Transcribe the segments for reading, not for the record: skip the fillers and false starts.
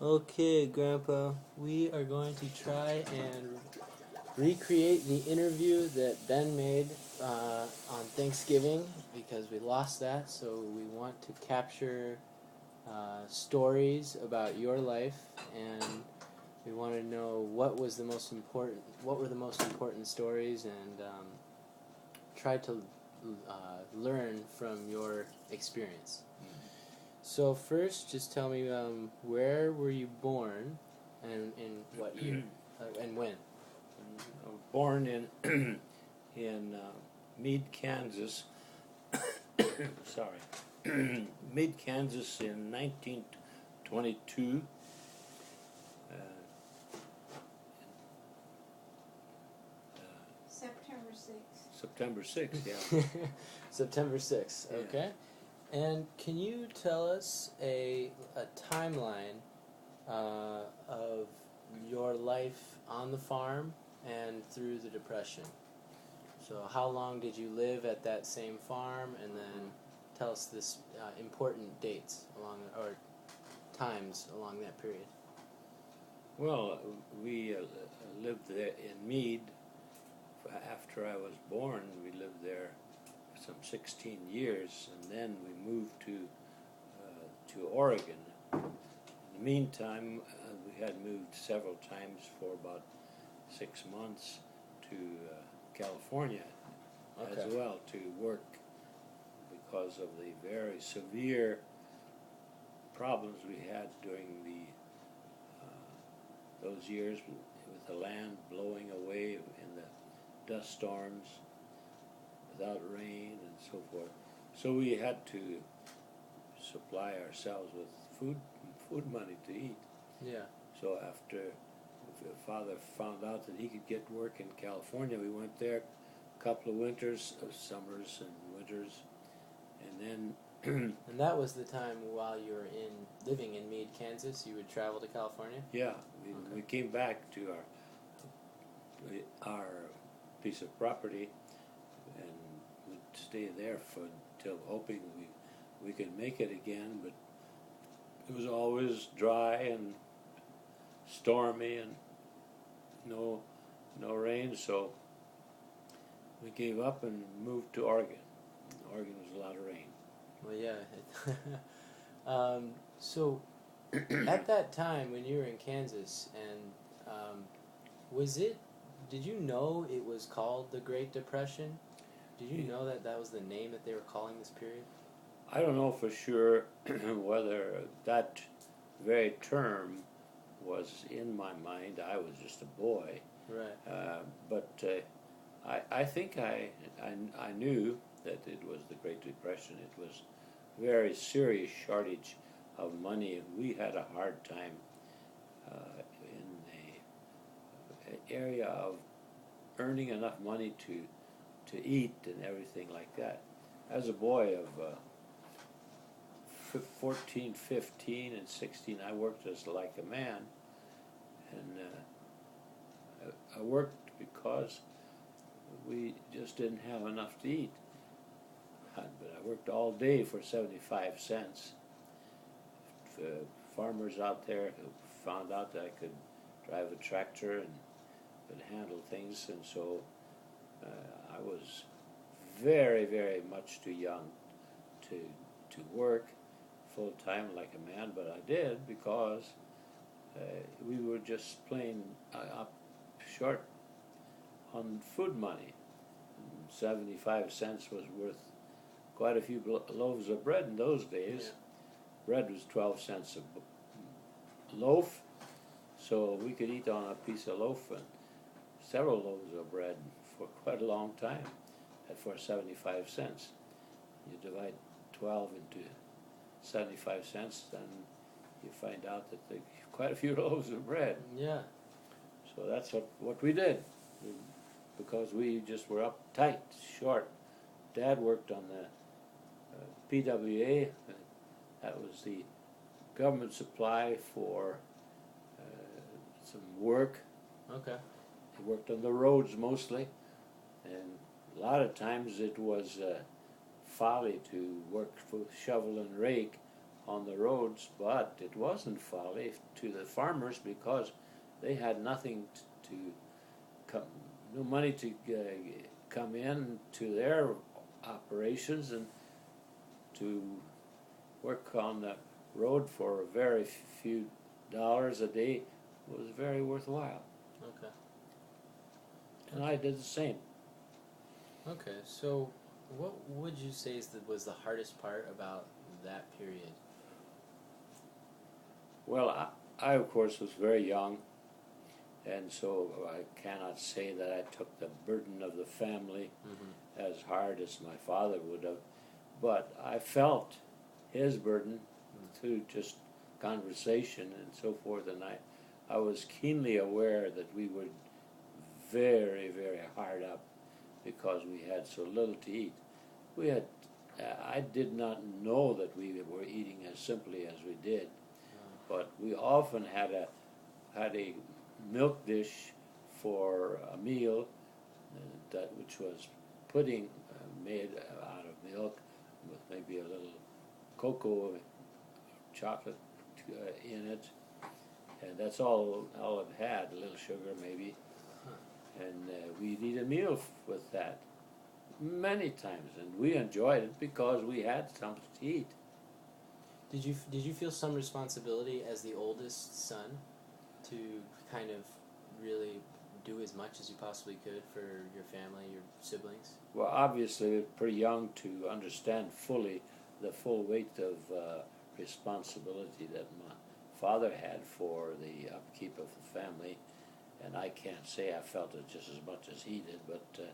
Okay, Grandpa, we are going to try and recreate the interview that Ben made on Thanksgiving because we lost that. So we want to capture stories about your life, and we want to know what was the most important, what were the most important stories, and try to learn from your experience. So first, just tell me where were you born, and in what year, and when? I was born in in Meade, Kansas. Sorry, Meade, Kansas in 1922. Uh, September 6th. September 6th, yeah. September 6th, Yeah. okay. And can you tell us a timeline of your life on the farm and through the Depression? So how long did you live at that same farm, and then tell us this important dates along or times along that period. Well, we lived there in Meade. After I was born, we lived there for some 16 years, and then we moved to Oregon. In the meantime, we had moved several times for about 6 months to California as well to work because of the very severe problems we had during those years with the land blowing away in the dust storms without rain and so forth. So we had to supply ourselves with food money to eat. Yeah. So after Father found out that he could get work in California, we went there a couple of winters, summers and winters, and then And that was the time while you were living in Meade, Kansas, you would travel to California? yeah, we came back to our piece of property and would stay there until hoping we could make it again, but it was always dry and stormy and no rain, so we gave up and moved to Oregon. Oregon was a lot of rain. Well, yeah. So, at that time when you were in Kansas, and did you know it was called the Great Depression? Did you know that that was the name that they were calling this period? I don't know for sure whether that very term was in my mind. I was just a boy. Right. But I think I knew that it was the Great Depression. It was a very serious shortage of money, and we had a hard time in the area of earning enough money to eat and everything like that. As a boy of 14, 15, and 16, I worked as like a man, and I worked because we just didn't have enough to eat. But I worked all day for 75 cents. Farmers out there who found out that I could drive a tractor and could handle things, and so I was very, very much too young to work full time like a man, but I did because we were just plain up short on food money. 75 cents was worth quite a few loaves of bread in those days. Yeah. Bread was 12 cents a loaf, so we could eat on a piece of loaf and several loaves of bread for quite a long time for 75 cents. You divide 12 into 75 cents, then you find out that there's quite a few loaves of bread. Yeah. So that's what we did, because we just were uptight, short. Dad worked on the PWA. That was the government supply for some work. Okay. He worked on the roads mostly, and a lot of times it was folly to work for shovel and rake on the roads, but it wasn't folly to the farmers because they had nothing to come, no money to come in to their operations, and to work on the road for a very few dollars a day was very worthwhile. Okay. And I did the same. Okay, so what would you say was the hardest part about that period? Well, I of course was very young, and so I cannot say that I took the burden of the family as hard as my father would have, but I felt his burden through just conversation and so forth, and I was keenly aware that we were very, very hard up because we had so little to eat. We had, I did not know that we were eating as simply as we did, but we often had a milk dish for a meal, which was pudding made out of milk with maybe a little cocoa, chocolate in it, and that's all it had. A little sugar maybe, and we'd eat a meal with that many times, and we enjoyed it because we had something to eat. Did you feel some responsibility as the oldest son to kind of really do as much as you possibly could for your family, your siblings? Well, obviously, we were pretty young to understand fully the full weight of responsibility that my father had for the upkeep of the family, and I can't say I felt it just as much as he did, but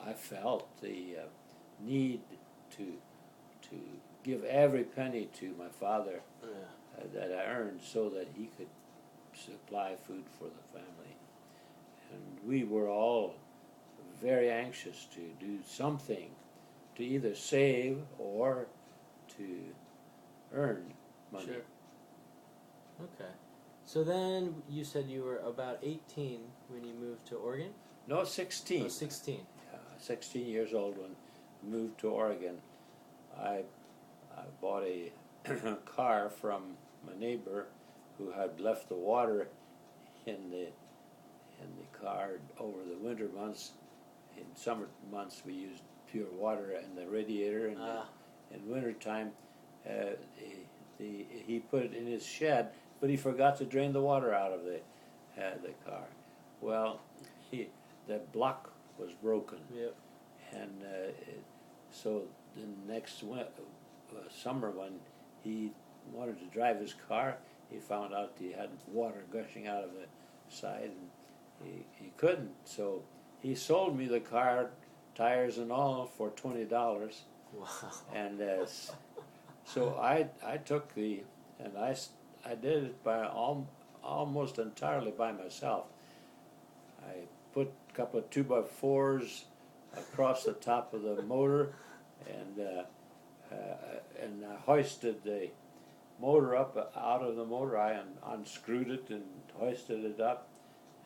I felt the need to give every penny to my father that I earned so that he could supply food for the family. And we were all very anxious to do something to either save or to earn money. Sure. Okay. So then you said you were about 18 when you moved to Oregon? No, 16. Oh, 16. 16 years old when I moved to Oregon. I bought a car from my neighbor who had left the water in the car over the winter months. In summer months we used pure water in the radiator, and in winter time he put it in his shed, but he forgot to drain the water out of the car. Well, the block was broken. Yep. And so the next summer when he wanted to drive his car, he found out he had water gushing out of the side, and he couldn't. So he sold me the car, tires and all, for $20. Wow. And so I took and I did it by almost entirely by myself. I put a couple of 2x4s across the top of the motor, and I hoisted the motor up out of the motor. I unscrewed it and hoisted it up,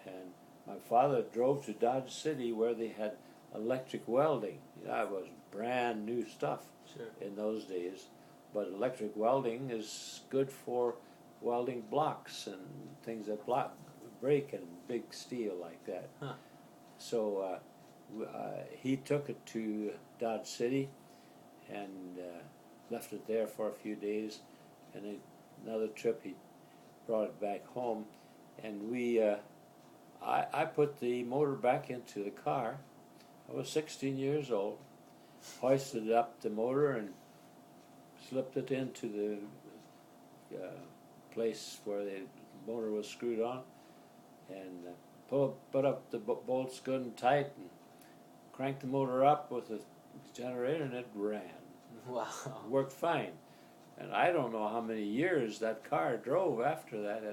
and my father drove to Dodge City where they had electric welding. That was brand new stuff in those days, but electric welding is good for welding blocks and things that break in big steel like that. Huh. So he took it to Dodge City and left it there for a few days, and another trip he brought it back home, and I put the motor back into the car. I was 16 years old, hoisted up the motor and slipped it into the place where the motor was screwed on, and put up the bolts good and tight, and cranked the motor up with the generator, and it ran. Wow. It worked fine. And I don't know how many years that car drove after that.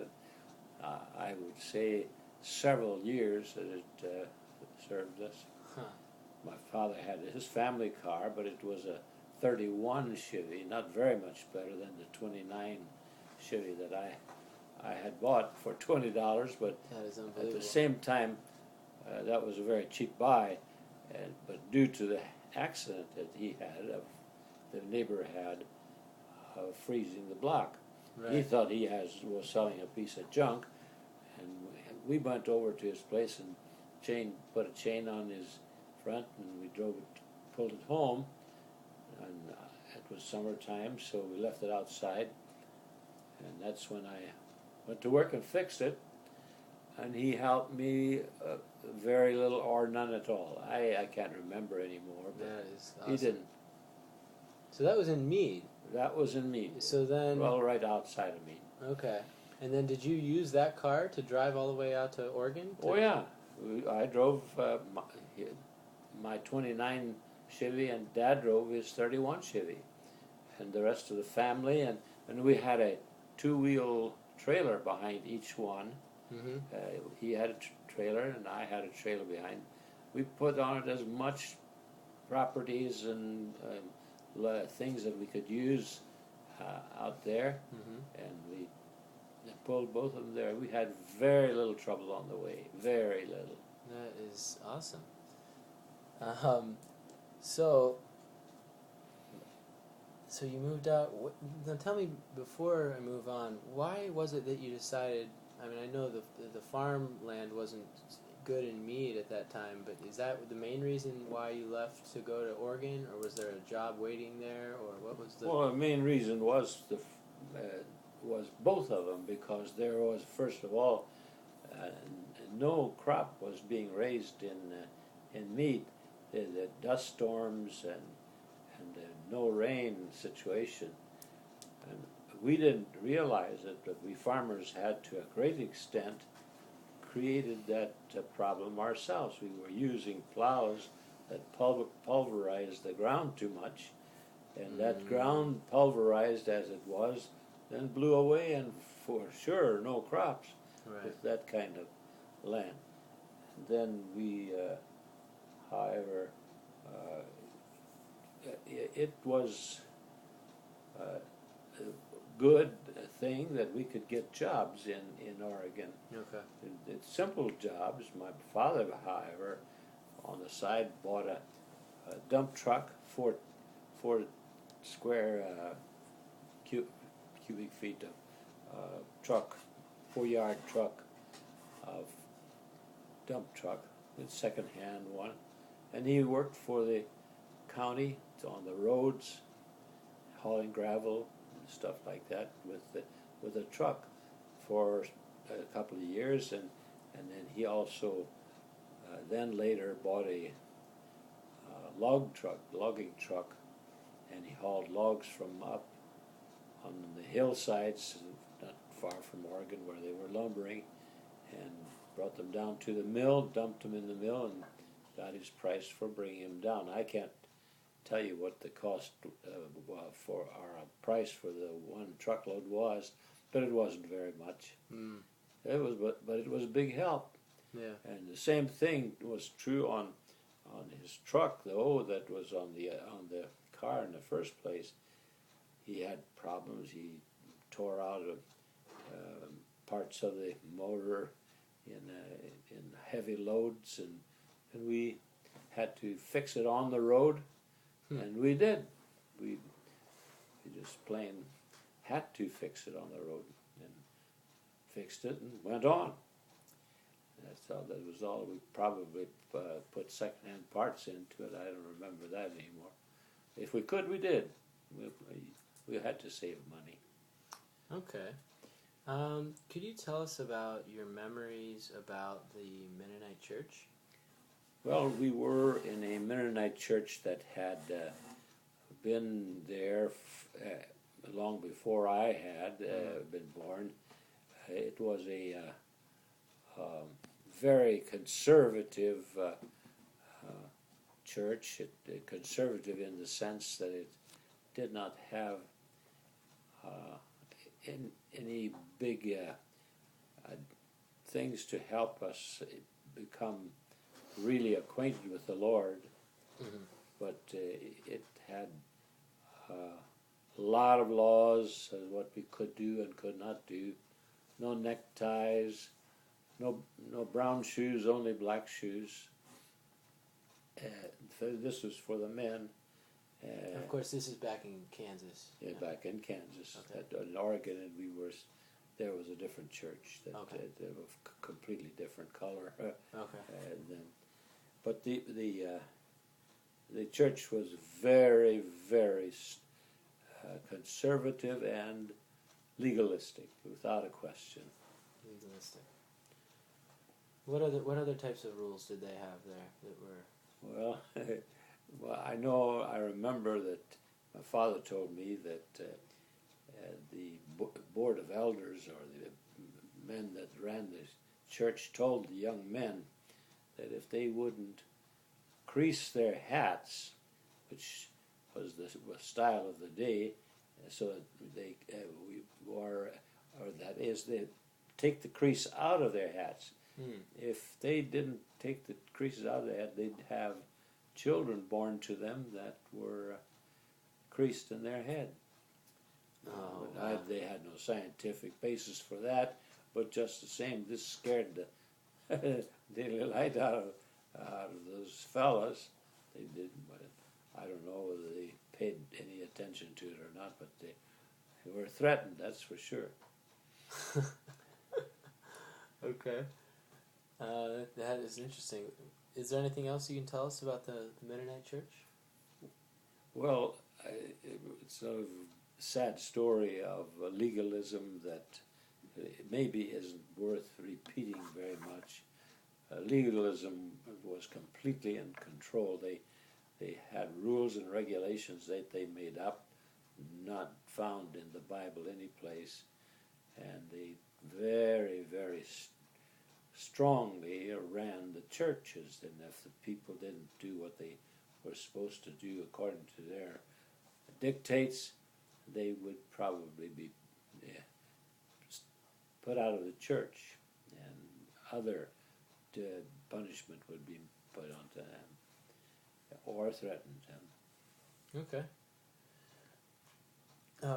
I would say several years that it served us. Huh. My father had his family car, but it was a 31 Chevy, not very much better than the 29 Chevy that I had bought for $20, but That is at unbelievable. the same time, that was a very cheap buy. But due to the accident that the neighbor had, freezing the block. Right. He thought was selling a piece of junk, and we went over to his place and put a chain on his front, and we pulled it home, and it was summertime, so we left it outside, and that's when I went to work and fixed it, and he helped me very little or none at all. I can't remember anymore, but That is awesome. he didn't. So that was in Meade. That was in Meade. So then, Well, right outside of Meade. okay. And then did you use that car to drive all the way out to Oregon? Oh yeah, I drove my 29 Chevy, and Dad drove his 31 Chevy, and the rest of the family, and we had a two-wheel trailer behind each one. Mm-hmm. He had a trailer, and I had a trailer behind. We put on it as much properties and things that we could use out there, Mm-hmm. and we pulled both of them there. We had very little trouble on the way, very little. That is awesome. So you moved out. Now tell me, before I move on, why was it that you decided? I mean, I know the farmland wasn't good in Meade at that time, but is that the main reason why you left to go to Oregon, or was there a job waiting there, or what was the? Well, the main reason was was both of them, because there was, first of all, no crop was being raised in Meade. The dust storms and no rain situation, and we didn't realize it, but we farmers had, to a great extent, created that problem ourselves. We were using plows that pulverized the ground too much, and that ground, pulverized as it was, then blew away, and for sure no crops with that kind of land. And then we, however, it was a good thing that we could get jobs in Oregon. Okay. It's simple jobs. My father, however, on the side bought a dump truck, four square cubic feet of truck, 4-yard truck of dump truck, a second-hand one, and he worked for the county on the roads, hauling gravel and stuff like that with a truck for a couple of years, and then he also then later bought a logging truck, and he hauled logs from up on the hillsides not far from Oregon where they were lumbering, and brought them down to the mill, dumped them in the mill, and got his price for bringing them down. I can't tell you what the cost for our price for the one truckload was, but it wasn't very much. It was, but it was a big help. Yeah. And the same thing was true on his truck, though, that was on the car in the first place. He had problems. He tore out parts of the motor in heavy loads, and we had to fix it on the road, and we did. We just plain had to fix it on the road, and fixed it and went on. That's all. That was all. We probably put second-hand parts into it. I don't remember that anymore. If we could, we did. We had to save money. Okay. Could you tell us about your memories about the Mennonite church? Well, we were in a Mennonite church that had been there long before I had been born. It was a very conservative church. Conservative in the sense that it did not have any big things to help us become really acquainted with the Lord, but it had a lot of laws of what we could do and could not do. No neckties, no brown shoes, only black shoes. This was for the men, Of course, this is back in Kansas. Back in Kansas. Okay. In Oregon, and there was a different church that Okay. of completely different color. Okay. And then, but the church was very, very conservative and legalistic, without a question. Legalistic. What other types of rules did they have there that were? Well, I remember that my father told me that the board of elders, or the men that ran the church, told the young men that if they wouldn't crease their hats, which was the style of the day, so that they or that is, they take the crease out of their hats. If they didn't take the creases out of their hat, they'd have children born to them that were creased in their head. Oh, wow. They had no scientific basis for that, but just the same, this scared the daily light out of those fellas. They didn't, but I don't know whether they paid any attention to it or not, but they were threatened, that's for sure. Okay. That is interesting. Is there anything else you can tell us about the Mennonite Church? Well, it's a sad story of legalism that maybe isn't worth repeating very much. Legalism was completely in control. They had rules and regulations that they made up, not found in the Bible any place, and they very, very strongly ran the churches, and if the people didn't do what they were supposed to do according to their dictates, they would probably be put out of the church, and other punishment would be put onto them or threatened them. Okay.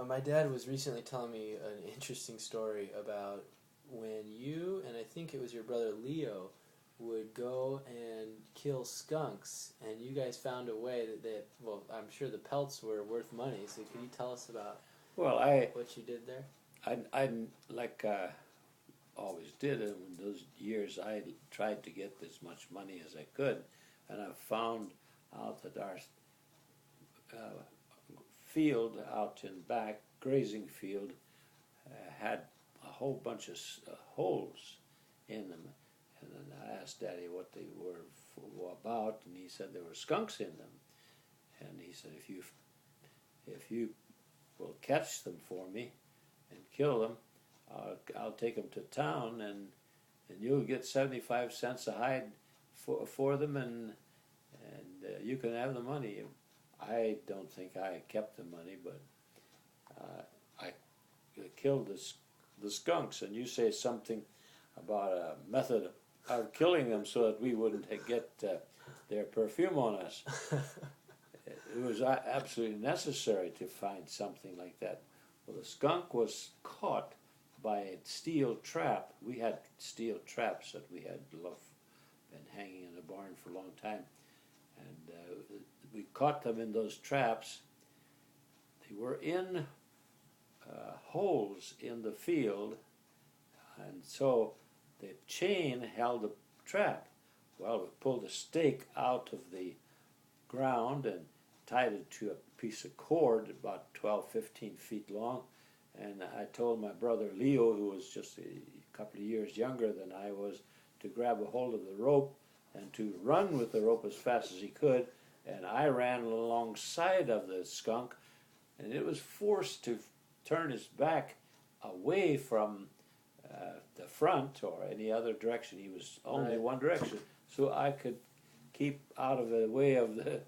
My dad was recently telling me an interesting story about when you, and I think it was your brother Leo, would go and kill skunks, and you guys found a way that well, I'm sure the pelts were worth money, so can you tell us about what you did there? I like always did, and in those years I tried to get as much money as I could, and I found out that our field out in back, grazing field, had a whole bunch of holes in them, and then I asked Daddy what they were about, and he said there were skunks in them, and he said if you will catch them for me and kill them, I'll take them to town, and you'll get 75 cents a hide for them, and you can have the money. I don't think I kept the money, but I killed the skunks, and you say something about a method of killing them so that we wouldn't get their perfume on us. It was absolutely necessary to find something like that. Well, the skunk was caught by a steel trap. We had steel traps that we had been hanging in the barn for a long time, and we caught them in those traps. They were in holes in the field, and so the chain held the trap. Well, we pulled a stake out of the ground and tied it to a piece of cord about 12, 15 feet long, and I told my brother Leo, who was just a couple of years younger than I was, to grab a hold of the rope and to run with the rope as fast as he could, and I ran alongside of the skunk, and it was forced to turn its back away from the front or any other direction. He was only one direction, so I could keep out of the way of the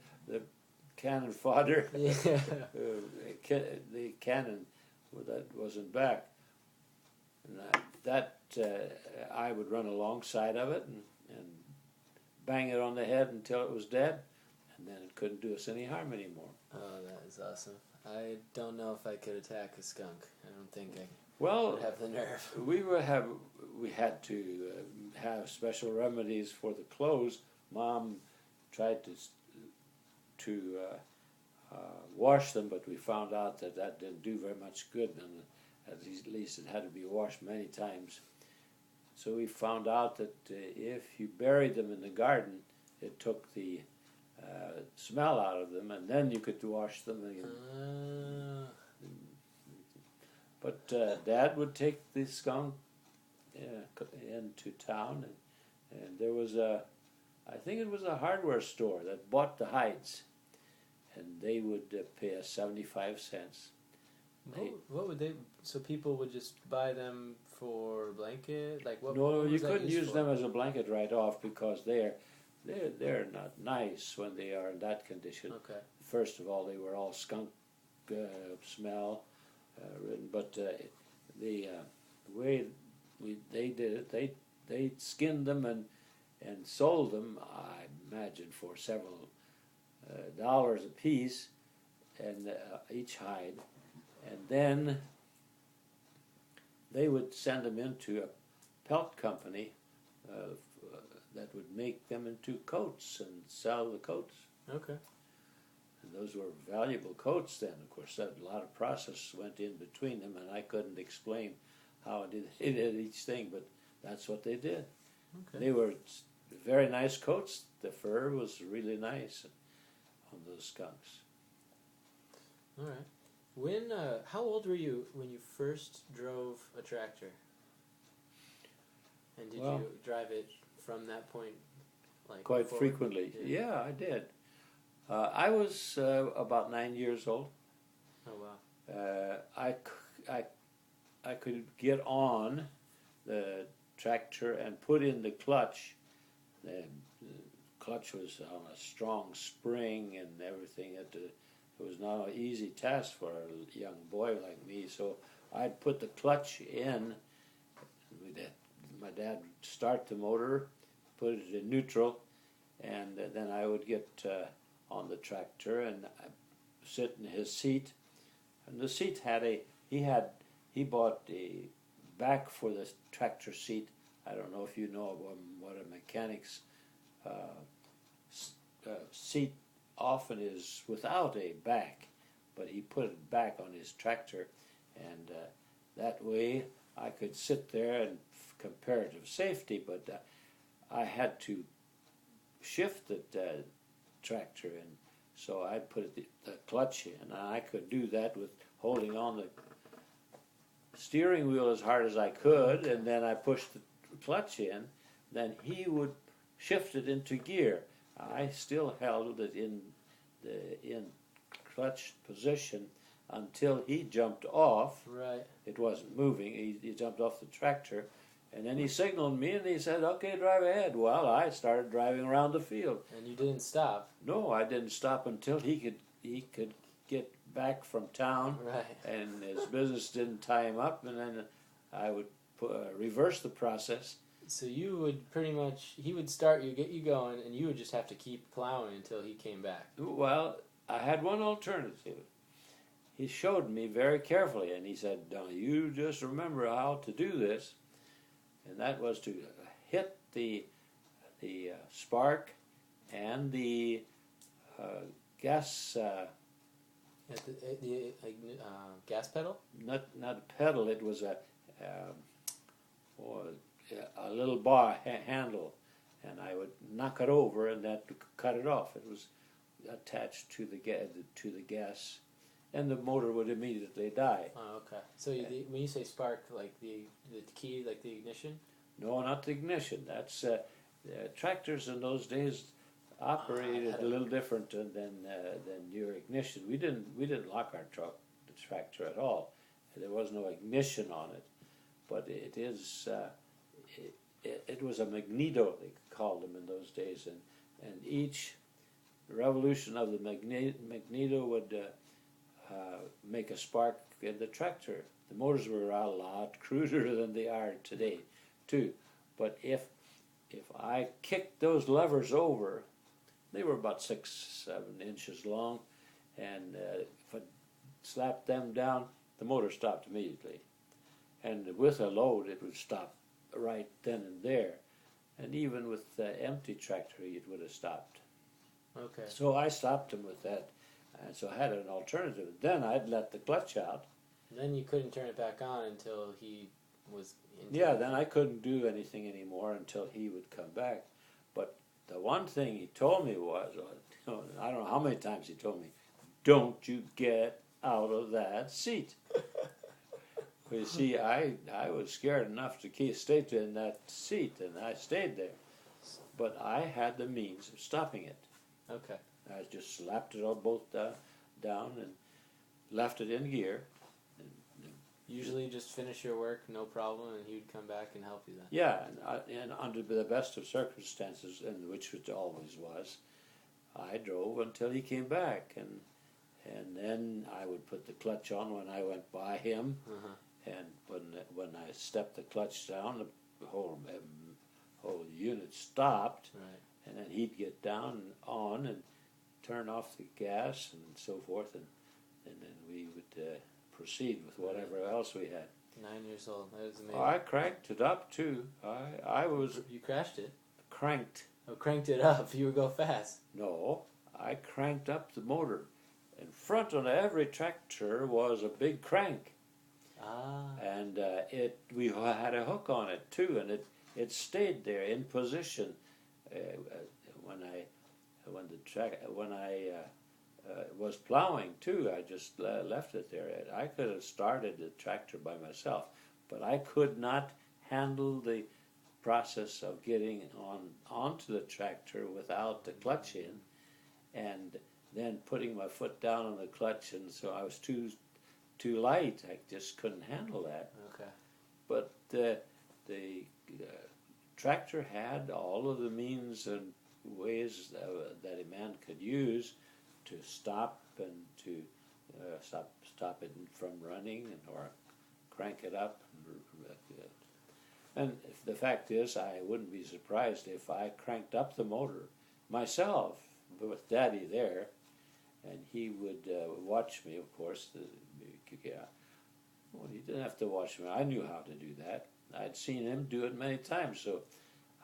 cannon fodder. Yeah. The cannon that wasn't back, and I would run alongside of it and bang it on the head until it was dead, and then it couldn't do us any harm anymore. Oh, that is awesome. I don't know if I could attack a skunk. I don't think I Well, would have the nerve. We had to have special remedies for the clothes. Mom tried to wash them, but we found out that that didn't do very much good, and at least it had to be washed many times. So we found out that if you buried them in the garden, it took the smell out of them, and then you could wash them again. But Dad would take the skunk into town, and there was I think it was a hardware store that bought the hides, and they would pay us 75 cents. What would they? So people would just buy them for blanket, like what? No, what you was that couldn't used use for? them as a blanket right off because they're not nice when they are in that condition. Okay. First of all, they were all skunk smell ridden, but the way they did it, they skinned them and sold them, I imagine, for several dollars a piece, and each hide, and then they would send them into a pelt company that would make them into coats and sell the coats. Okay. And those were valuable coats then. Of course, a lot of process went in between them, and I couldn't explain how they did each thing, but that's what they did. Okay. They were very nice coats. The fur was really nice on those skunks. All right. When? How old were you when you first drove a tractor? And did you drive it from that point, like Quite forward? frequently. Yeah, I did. I was about 9 years old. Oh wow. I could get on the tractor and put in the clutch. The clutch was on a strong spring and everything. It was not an easy task for a young boy like me. So I'd put the clutch in. My dad would start the motor, put it in neutral, and then I would get on the tractor and sit in his seat. And the seat had he bought a back for the tractor seat. I don't know if you know what a mechanic's seat often is without a back, but he put it back on his tractor, and that way I could sit there in comparative safety, but I had to shift the tractor, and so I put the clutch in, and I could do that with holding on the steering wheel as hard as I could, and then I pushed the clutch in, then he would shift it into gear. I still held it in clutch position until he jumped off. Right. It wasn't moving. He jumped off the tractor, and then he signaled me and he said, "Okay, drive ahead." Well, I started driving around the field. And you didn't stop. No, I didn't stop until he could get back from town, Right. and his business didn't tie him up, and then I would reverse the process. So you would pretty much, he would start you, get you going, and you would just have to keep plowing until he came back. Well, I had one alternative. He showed me very carefully, and he said, "Now you just remember how to do this," and that was to hit the spark and the gas. At the gas pedal? Not a pedal. It was a little bar handle, and I would knock it over, and that would cut it off. It was attached to the gas, and the motor would immediately die. Oh, okay. So when you say spark, like the key, like the ignition? No, not the ignition. That's tractors in those days operated a little different than your ignition. We didn't lock the tractor at all. There was no ignition on it, but it is. It was a magneto, they called them in those days, and each revolution of the magneto would make a spark in the tractor. The motors were a lot cruder than they are today, too. But if I kicked those levers over, they were about 6-7 inches long, and if I slapped them down, the motor stopped immediately. And with a load, it would stop right then and there. And even with the empty tractor, it would have stopped. Okay. So I stopped him with that. And so I had an alternative. Then I'd let the clutch out. Then you couldn't turn it back on until he was into Yeah, it. then I couldn't do anything anymore until he would come back. But the one thing he told me was, I don't know how many times he told me, don't you get out of that seat. You see, I was scared enough to stay in that seat, and I stayed there. But I had the means of stopping it. Okay. I just slapped it all both down and left it in gear. Usually just finish your work, no problem, and he would come back and help you then. Yeah, and under the best of circumstances, and which it always was, I drove until he came back, and then I would put the clutch on when I went by him, and when I stepped the clutch down, the whole unit stopped, Right. and then he'd get down and on and turn off the gas and so forth, and then we would proceed with whatever else we had. 9 years old. That is amazing. I cranked it up too. I was You crashed it. cranked. Oh, cranked it up. You would go fast. No, I cranked up the motor. In front of every tractor was a big crank, and we had a hook on it too, and it stayed there in position when I was plowing too. I just left it there. I could have started the tractor by myself, but I could not handle the process of getting onto the tractor without the clutch in, and then putting my foot down on the clutch, and so I was too light. I just couldn't handle that. Okay. But the tractor had all of the means and ways that a man could use to stop and to stop it from running or crank it up. And the fact is, I wouldn't be surprised if I cranked up the motor myself with Daddy there, and he would watch me, of course. Well, he didn't have to watch me. I knew how to do that. I'd seen him do it many times, so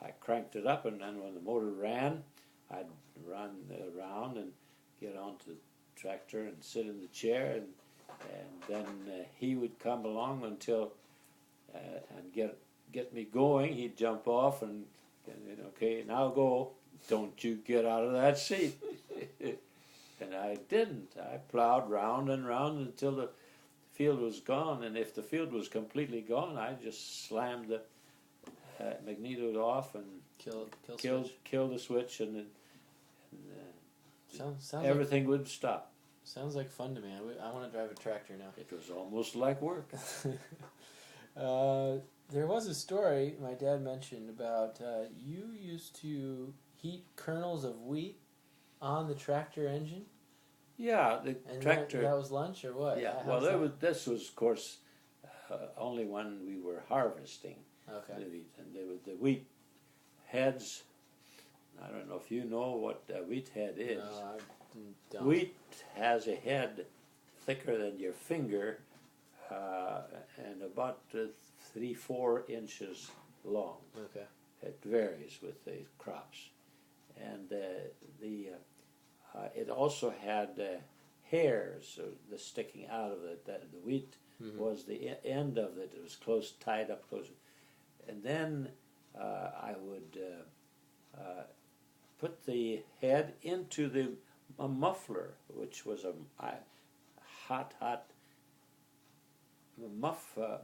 I cranked it up, and then when the motor ran, I'd run around and get onto the tractor and sit in the chair, and then he would come along until and get me going. He'd jump off and okay, now go. Don't you get out of that seat. And I didn't. I plowed round and round until the field was gone, and if the field was completely gone, I just slammed the magneto off and kill the switch, and Sounds everything would stop. Sounds like fun to me. I want to drive a tractor now. It was almost like work. There was a story my dad mentioned about you used to heat kernels of wheat on the tractor engine. Yeah, the And tractor. that was lunch or what? Yeah, How's well, this was, of course, only when we were harvesting Okay. the wheat, and the wheat heads. I don't know if you know what a wheat head is. No, I don't. Wheat has a head thicker than your finger, and about 3-4 inches long. Okay. It varies with the crops, and it also had hairs sticking out of it. That the wheat was the end of it. It was tied up close, and then I would put the head into a muffler, which was a hot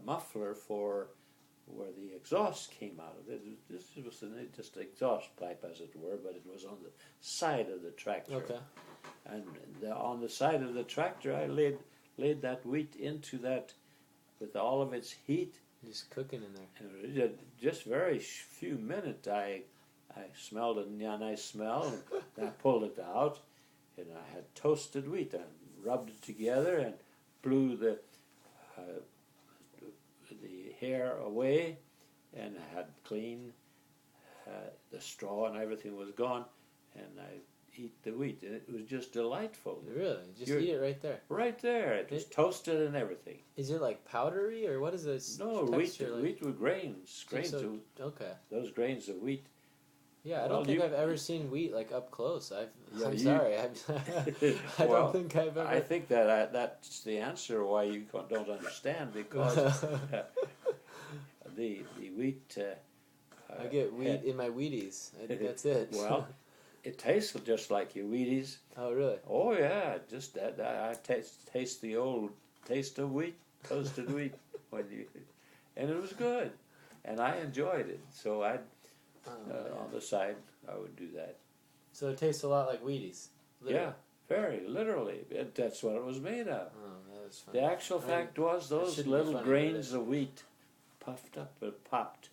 muffler for where the exhaust came out of it. This was just an exhaust pipe, as it were, but it was on the side of the tractor. Okay. And on the side of the tractor, I laid that wheat into that with all of its heat. Just cooking in there. And it just very few minutes, I smelled a nice smell, and I pulled it out, and I had toasted wheat. I rubbed it together and blew the hair away, and I had clean. The straw and everything was gone, and I eat the wheat, and it was just delightful. Really? Just eat it right there. Right there, it was toasted and everything. Is it like powdery, or what is this? No, texture like? wheat with grains. Okay. Those grains of wheat Yeah, I Well, don't think you- I've ever seen wheat like up close. Yeah, I'm you- sorry. I Well, don't think I've ever. I think that's the answer why you don't understand, because the wheat. I get wheat had- in my Wheaties. That's it. Well, it tastes just like your Wheaties. Oh, really? Oh yeah, just that. I taste the old taste of wheat, toasted wheat, and it was good, and I enjoyed it. So I, Oh, on the side, I would do that. so it tastes a lot like Wheaties. Literally. Yeah, very literally. That's what it was made of. Oh, that was fun. The actual fact was those shouldn't be little funny, grains but of wheat puffed up and popped.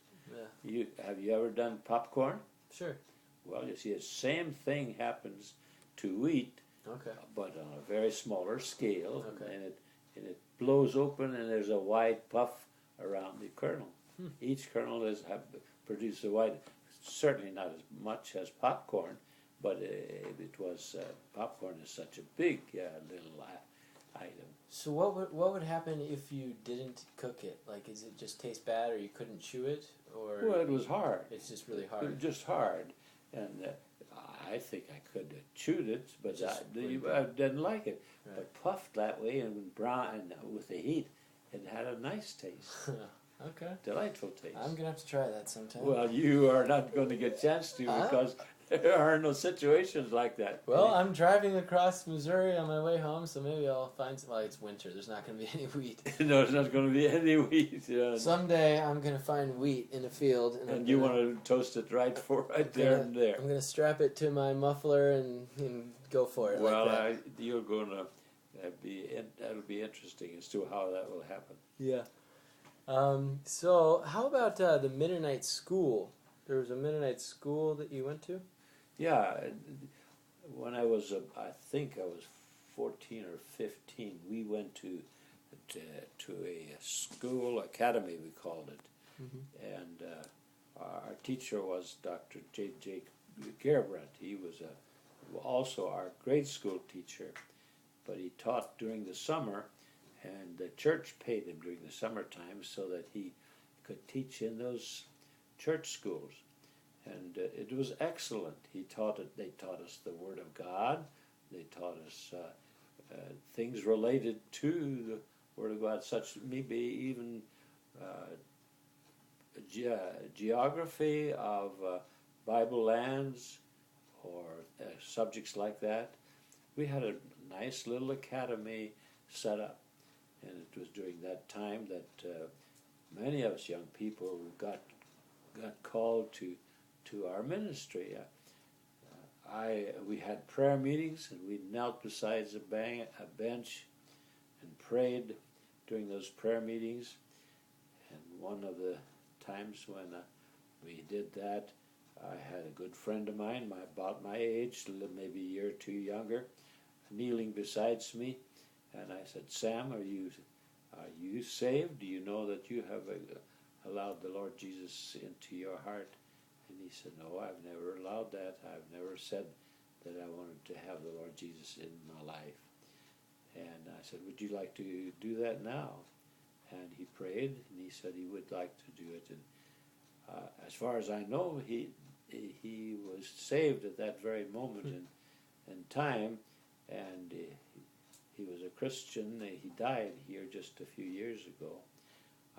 Yeah. Have you ever done popcorn? Sure. Well, you see, the same thing happens to wheat, Okay. but on a very smaller scale, Okay. and it blows open, and there's a wide puff around the kernel. Each kernel produces a wide, certainly not as much as popcorn, but it was popcorn is such a big little item. So what would happen if you didn't cook it? Like, is it just taste bad, or you couldn't chew it, or Well, it was hard. it's just really It was hard? just hard, and I think I could have chewed it, but Just really I didn't like it. Right. But puffed that way and brown and with the heat, it had a nice taste, Okay. delightful taste. I'm gonna have to try that sometime. Well, you are not going to get a chance to, Huh? because there are no situations like that. Well, I'm driving across Missouri on my way home, so maybe I'll find some. Well, it's winter. There's not going to be any wheat. No, there's not going to be any wheat. Someday I'm going to find wheat in a field, and And you want to toast it right there and there. I'm going to strap it to my muffler and go for it. Well, like that. you're going to that'll be interesting as to how that will happen. Yeah. So how about the Mennonite school? There was a Mennonite school that you went to? Yeah, when I was, I think I was 14 or 15, we went to a school academy, we called it, and our teacher was Dr. J. Gerbrandt. He was also our grade school teacher, but he taught during the summer, and the church paid him during the summertime so that he could teach in those church schools. And it was excellent. They taught us the Word of God. They taught us things related to the Word of God, such maybe even geography of Bible lands or subjects like that. We had a nice little academy set up, and it was during that time that many of us young people got called to our ministry. We had prayer meetings, and we knelt beside a bench and prayed during those prayer meetings. And one of the times when we did that, I had a good friend of mine, about my age, maybe a year or two younger, kneeling beside me, and I said, "Sam, are you saved? Do you know that you have allowed the Lord Jesus into your heart?" And he said, "No, I've never allowed that. I've never said that I wanted to have the Lord Jesus in my life." And I said, "Would you like to do that now?" And he prayed, and he said he would like to do it. And as far as I know, he was saved at that very moment in time, and he was a Christian. He died here just a few years ago.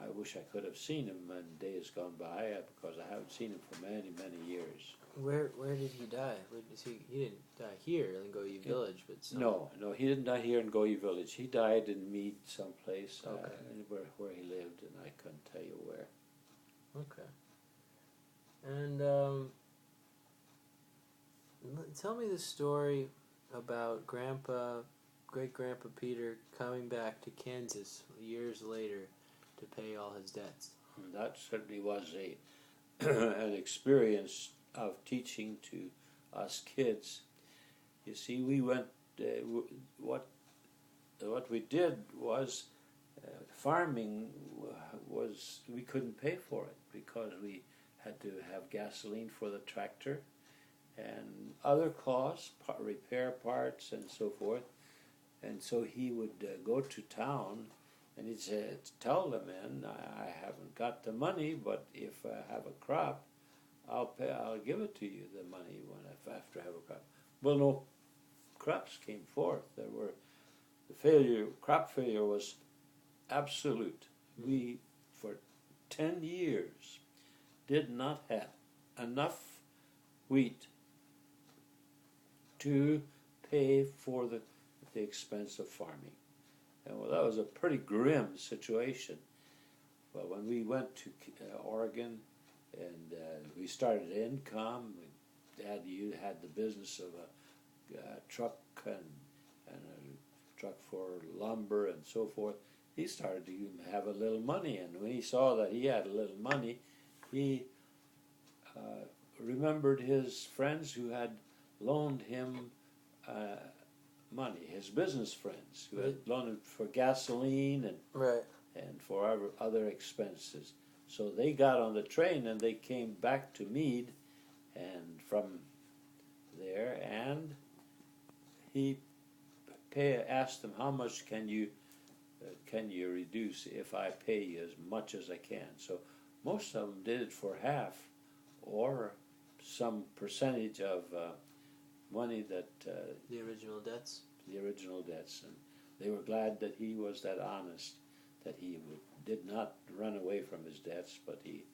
I wish I could have seen him in days gone by, because I haven't seen him for many, many years. Where did he die? He didn't die here in Goyi Village, but No, he didn't die here in Goyi Village. He died in Mead someplace, where he lived, and I couldn't tell you where. Okay. And tell me the story about Great Grandpa Peter coming back to Kansas years later to pay all his debts. And that certainly was an experience of teaching to us kids. You see, we went. What we did was farming was, we couldn't pay for it because we had to have gasoline for the tractor and other costs, repair parts and so forth. And so he would go to town, and he'd say, "Tell the men I haven't got the money, but if I have a crop, I'll give it to you, the money, after I have a crop. Well, no crops came forth. Crop failure was absolute. We, for 10 years, did not have enough wheat to pay for the expense of farming. And well, that was a pretty grim situation. But when we went to Oregon and we started income, Dad, you had the business of a truck and a truck for lumber and so forth. He started to have a little money, and when he saw that he had a little money, he remembered his friends who had loaned him money, his business friends who had loaned him for gasoline and for other expenses. So they got on the train and they came back to Meade, and from there, and he asked them, how much can you reduce if I pay you as much as I can? So most of them did it for half, or some percentage of money that the original debts. And they were glad that he was that honest, that he did not run away from his debts, but he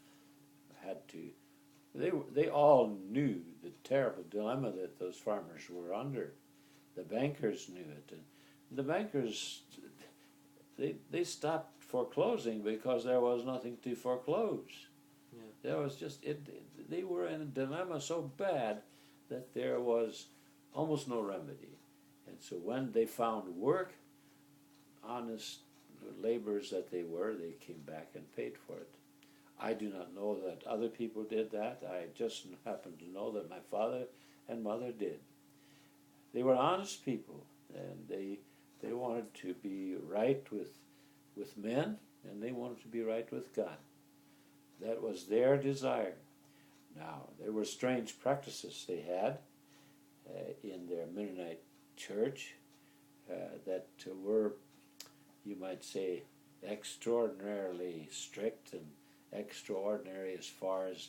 had to. They all knew the terrible dilemma that those farmers were under. The bankers knew it, and the bankers they stopped foreclosing because there was nothing to foreclose. Yeah. There was just they were in a dilemma so bad that there was almost no remedy. And so when they found work, honest laborers that they came back and paid for it. I do not know that other people did that. I just happen to know that my father and mother did. They were honest people, and they wanted to be right with men, and they wanted to be right with God. That was their desire. Now, there were strange practices they had in their Mennonite church that were, you might say, extraordinarily strict and extraordinary as far as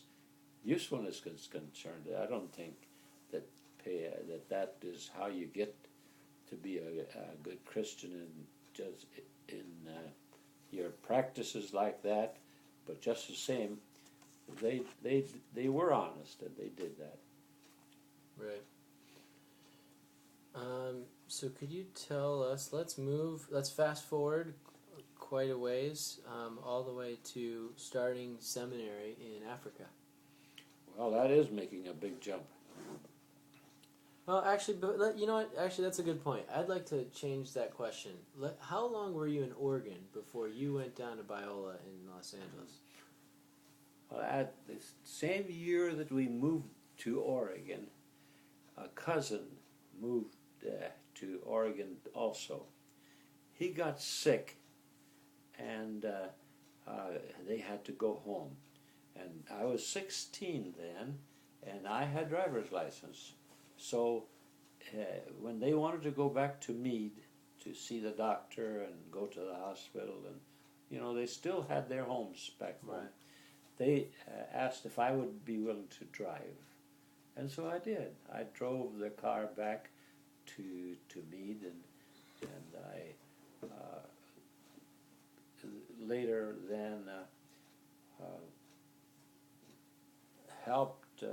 usefulness is concerned. I don't think that is how you get to be a good Christian in your practices like that. But just the same, they were honest and they did that. Right. So could you tell us, let's fast forward quite a ways, all the way to starting seminary in Africa. Well, that is making a big jump. Well, actually, but you know what? Actually, that's a good point. I'd like to change that question. How long were you in Oregon before you went down to Biola in Los Angeles? Well, at the same year that we moved to Oregon, a cousin moved to Oregon also. He got sick, and they had to go home. And I was 16 then, and I had driver's license. So when they wanted to go back to Meade to see the doctor and go to the hospital, and they still had their homes back home. Right. They asked if I would be willing to drive, and so I did. I drove the car back to Meade, and I later then helped.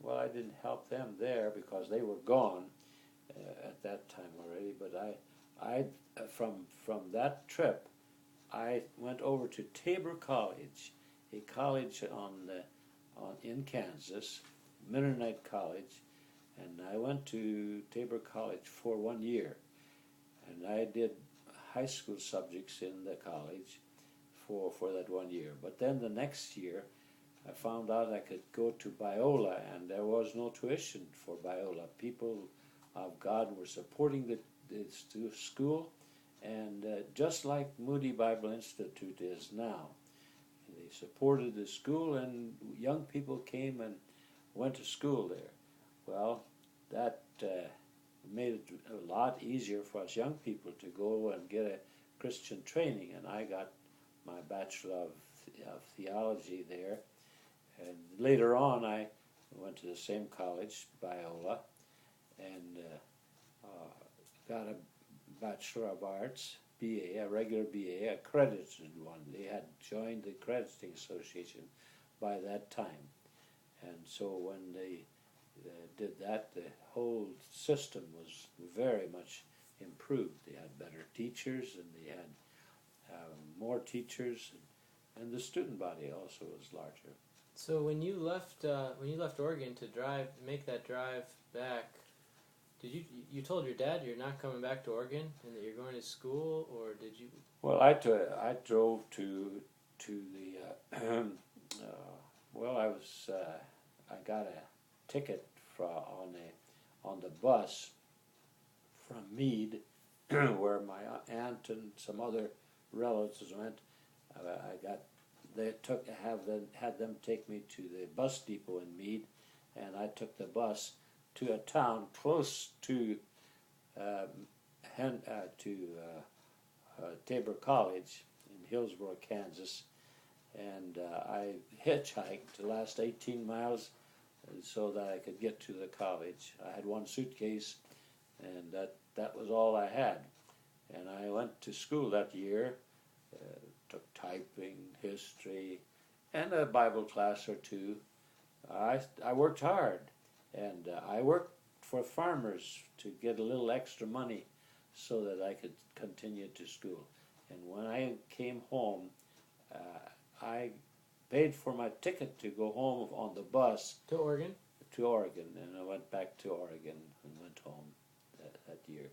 Well, I didn't help them there because they were gone at that time already. But I from that trip, I went over to Tabor College, a college in Kansas, Mennonite college, and I went to Tabor College for 1 year, and I did high school subjects in the college for that 1 year. But then the next year, I found out I could go to Biola, and there was no tuition for Biola. People of God were supporting the school, and just like Moody Bible Institute is now, they supported the school, and young people came and went to school there. Well, that made it a lot easier for us young people to go and get a Christian training, and I got my Bachelor of Theology there. And later on, I went to the same college, Biola, and got a Bachelor of Arts, BA, a regular BA, accredited one. They had joined the Accrediting Association by that time. And so when they did that, the whole system was very much improved. They had better teachers, and they had more teachers, and the student body also was larger. So when you left Oregon to make that drive back, did you told your dad you're not coming back to Oregon and that you're going to school, or did you? Well, I drove to the well, I got a ticket on the bus from Meade, where my aunt and some other relatives went. Had them take me to the bus depot in Meade, and I took the bus to a town close to Tabor College in Hillsborough, Kansas, and I hitchhiked the last 18 miles so that I could get to the college. I had one suitcase, and that was all I had. And I went to school that year, took typing, history, and a Bible class or two. I worked hard, and I worked for farmers to get a little extra money so that I could continue to school. And when I came home, I paid for my ticket to go home on the bus To Oregon? to Oregon, and I went back to Oregon and went home that year.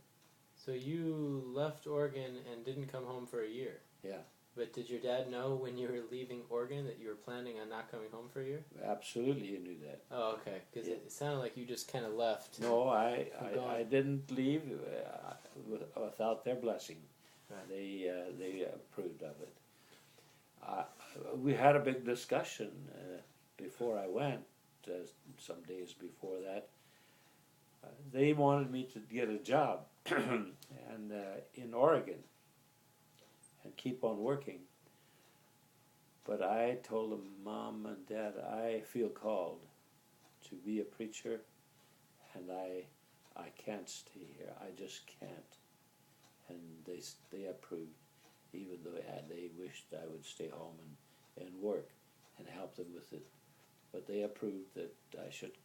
So you left Oregon and didn't come home for a year? Yeah. But did your dad know when you were leaving Oregon that you were planning on not coming home for a year? Absolutely, he knew that. Oh, okay. Because it sounded like you just kind of left. No, I gone. didn't leave without their blessing. Right. They approved of it. We had a big discussion before I went, some days before that. They wanted me to get a job and in Oregon and keep on working. But I told them, Mom and Dad, I feel called to be a preacher, and I can't stay here. I just can't. And they approved, even though they wished I would stay home and work and help them with it. But they approved that I should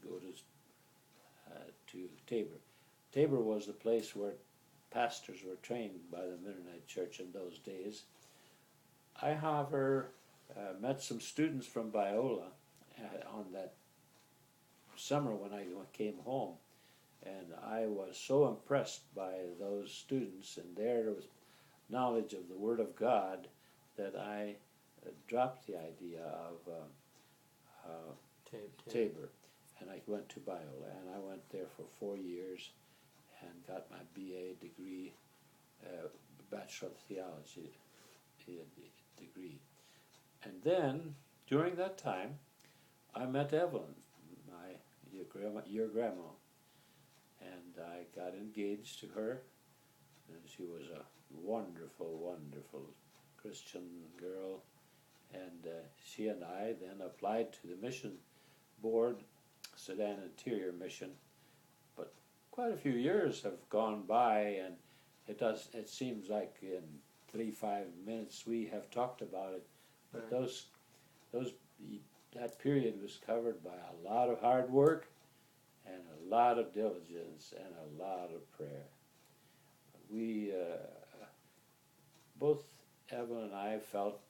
go to Tabor. Tabor was the place where pastors were trained by the Mennonite Church in those days. I, however, met some students from Biola on that summer when I came home, and I was so impressed by those students and their knowledge of the Word of God that I dropped the idea of Tabor, and I went to Biola, and I went there for 4 years and got my BA degree, Bachelor of Theology degree. And then, during that time, I met Evelyn, your grandma, and I got engaged to her, and she was a wonderful, wonderful Christian girl, and she and I then applied to the mission board, Sudan Interior Mission, but quite a few years have gone by, and it seems like in 3-5 minutes we have talked about it, but Right. that period was covered by a lot of hard work and a lot of diligence and a lot of prayer. We both Evan and I felt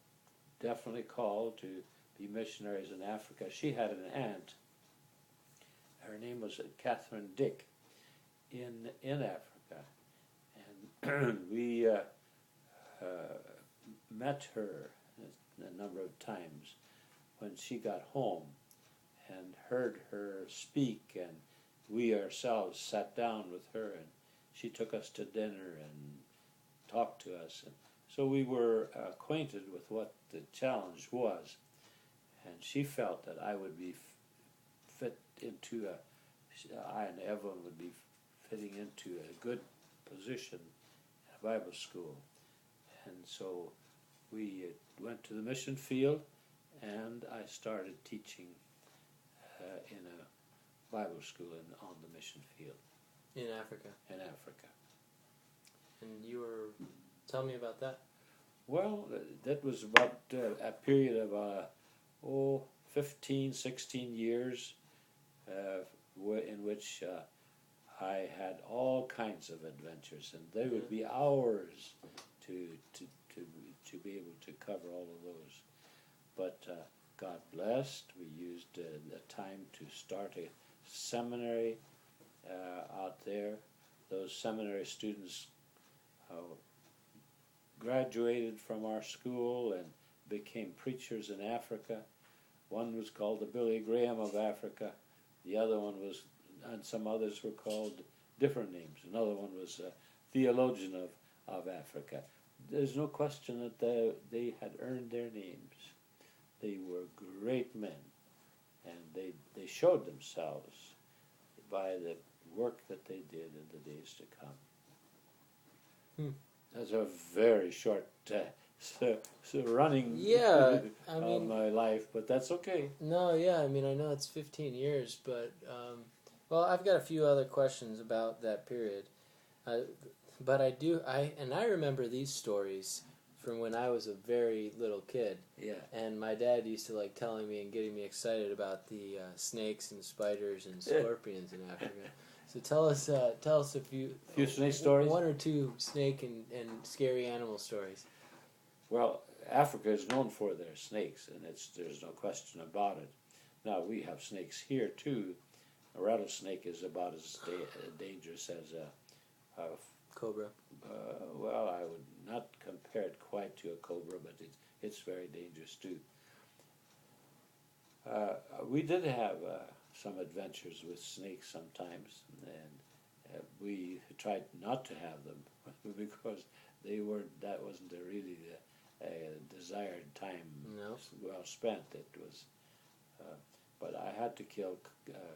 definitely called to be missionaries in Africa. She had an aunt. Her name was Catherine Dick in Africa, and we met her a number of times when she got home and heard her speak, and we ourselves sat down with her, and she took us to dinner and talked to us, and so we were acquainted with what the challenge was, and she felt that I would be fit into I and Evelyn would be fitting into a good position in a Bible school, and so we went to the mission field, and I I started teaching in a Bible school on the mission field In Africa. in Africa. And you were, tell me about that. Well, that was about a period of 15, 16 years in which I had all kinds of adventures, and they would be hours to be able to cover all of those. But God blessed. We used the time to start a seminary out there. Those seminary students graduated from our school and became preachers in Africa. One was called the Billy Graham of Africa. The other one was, and some others were called different names. Another one was a theologian of Africa. There's no question that they had earned their names. They were great men, and they showed themselves by the work that they did in the days to come. That's a very short running Yeah, I of mean, my life, but that's okay. no, yeah, I mean, I know it's 15 years, but, well, I've got a few other questions about that period. But I remember these stories from when I was a very little kid. Yeah. And my dad used to like telling me and getting me excited about the snakes and spiders and scorpions in Africa. So tell us a few snake stories? one or two snake and scary animal stories. Well, Africa is known for their snakes, and there's no question about it. Now, we have snakes here, too. A rattlesnake is about as dangerous as a Cobra. well, I would not compare it quite to a cobra, but it's very dangerous, too. We did have some adventures with snakes sometimes, and we tried not to have them because that wasn't really the desired time well spent. It was, but I had to kill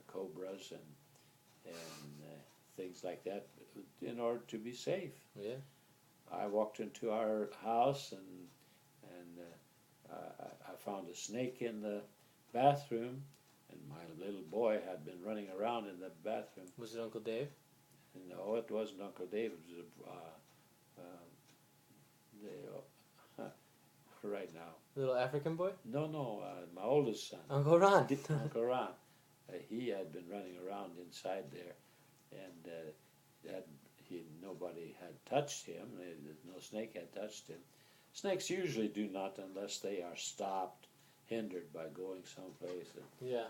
cobras and things like that in order to be safe. Yeah. I walked into our house and I found a snake in the bathroom, and my little boy had been running around in the bathroom. Was it Uncle Dave? No, it wasn't Uncle Dave. It was right now. Little African boy? No, my oldest son. Uncle Ron. Uncle Ron. He had been running around inside there, and nobody had touched him. No snake had touched him. Snakes usually do not unless they are stopped, hindered by going someplace. Yeah.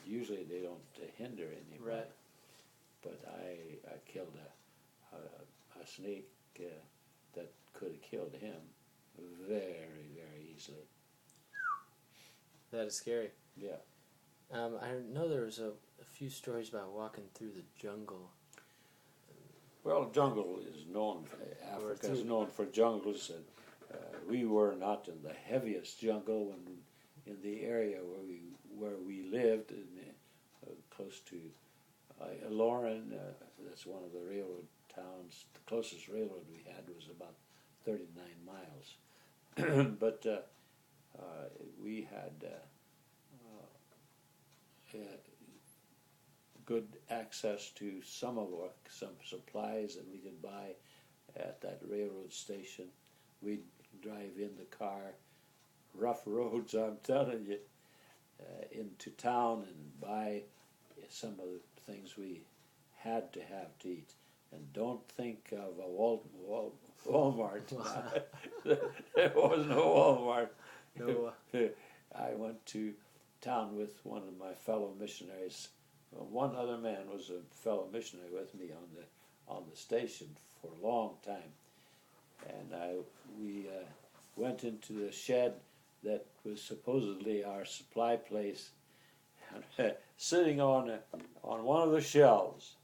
Usually they don't hinder anybody. Right. But I killed a snake that could have killed him very, very easily. That is scary. Yeah. I know there was a few stories about walking through the jungle. Well, jungle is known. Africa is known for jungles, and we were not in the heaviest jungle in the area where we lived, close to Lauren. That's one of the railroad towns. The closest railroad we had was about 39 miles, but we had good access to some supplies that we could buy at that railroad station. We'd drive in the car, rough roads, I'm telling you, into town and buy some of the things we had to have to eat. And don't think of a Walmart. There was no Walmart. No. I went to town with one of my fellow missionaries. One other man was a fellow missionary with me on the station for a long time, and we went into the shed that was supposedly our supply place. And sitting on one of the shelves